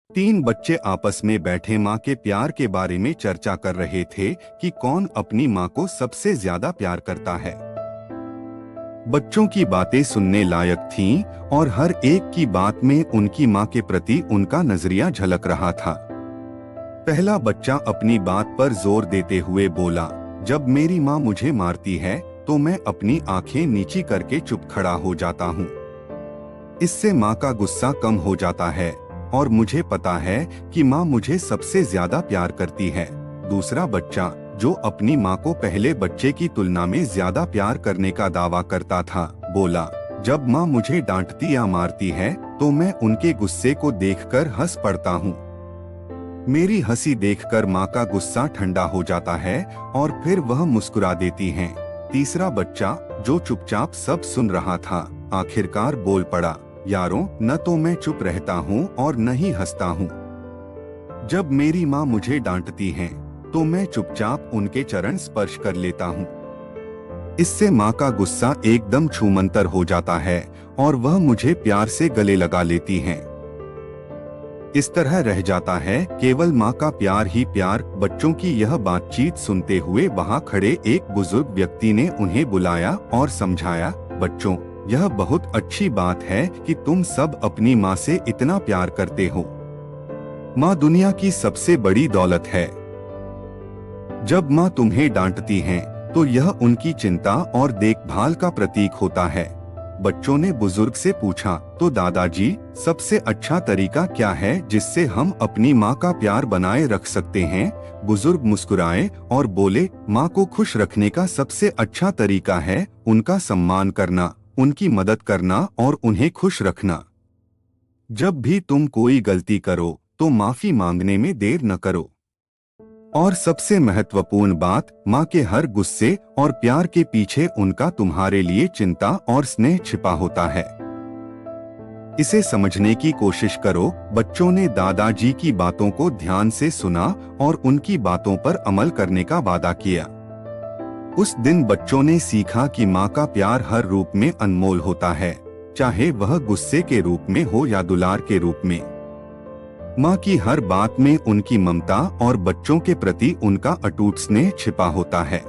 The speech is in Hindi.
तीन बच्चे आपस में बैठे माँ के प्यार के बारे में चर्चा कर रहे थे कि कौन अपनी माँ को सबसे ज्यादा प्यार करता है। बच्चों की बातें सुनने लायक थीं और हर एक की बात में उनकी माँ के प्रति उनका नजरिया झलक रहा था। पहला बच्चा अपनी बात पर जोर देते हुए बोला, जब मेरी माँ मुझे मारती है तो मैं अपनी आंखें नीची करके चुप खड़ा हो जाता हूँ। इससे माँ का गुस्सा कम हो जाता है और मुझे पता है कि माँ मुझे सबसे ज्यादा प्यार करती है। दूसरा बच्चा, जो अपनी माँ को पहले बच्चे की तुलना में ज्यादा प्यार करने का दावा करता था, बोला, जब माँ मुझे डांटती या मारती है तो मैं उनके गुस्से को देखकर हंस पड़ता हूँ। मेरी हंसी देखकर माँ का गुस्सा ठंडा हो जाता है और फिर वह मुस्कुरा देती हैं। तीसरा बच्चा, जो चुपचाप सब सुन रहा था, आखिरकार बोल पड़ा, यारों, न तो मैं चुप रहता हूँ और न ही हंसता हूँ। जब मेरी माँ मुझे डांटती हैं, तो मैं चुपचाप उनके चरण स्पर्श कर लेता हूँ। इससे माँ का गुस्सा एकदम छूमंतर हो जाता है और वह मुझे प्यार से गले लगा लेती हैं। इस तरह रह जाता है केवल माँ का प्यार ही प्यार। बच्चों की यह बातचीत सुनते हुए वहाँ खड़े एक बुजुर्ग व्यक्ति ने उन्हें बुलाया और समझाया, बच्चों, यह बहुत अच्छी बात है कि तुम सब अपनी माँ से इतना प्यार करते हो। माँ दुनिया की सबसे बड़ी दौलत है। जब माँ तुम्हें डांटती हैं, तो यह उनकी चिंता और देखभाल का प्रतीक होता है। बच्चों ने बुजुर्ग से पूछा, तो दादाजी, सबसे अच्छा तरीका क्या है जिससे हम अपनी माँ का प्यार बनाए रख सकते हैं? बुजुर्ग मुस्कुराए और बोले, माँ को खुश रखने का सबसे अच्छा तरीका है उनका सम्मान करना, उनकी मदद करना और उन्हें खुश रखना। जब भी तुम कोई गलती करो तो माफी मांगने में देर न करो। और सबसे महत्वपूर्ण बात, माँ के हर गुस्से और प्यार के पीछे उनका तुम्हारे लिए चिंता और स्नेह छिपा होता है। इसे समझने की कोशिश करो। बच्चों ने दादाजी की बातों को ध्यान से सुना और उनकी बातों पर अमल करने का वादा किया। उस दिन बच्चों ने सीखा कि माँ का प्यार हर रूप में अनमोल होता है, चाहे वह गुस्से के रूप में हो या दुलार के रूप में। माँ की हर बात में उनकी ममता और बच्चों के प्रति उनका अटूट स्नेह छिपा होता है।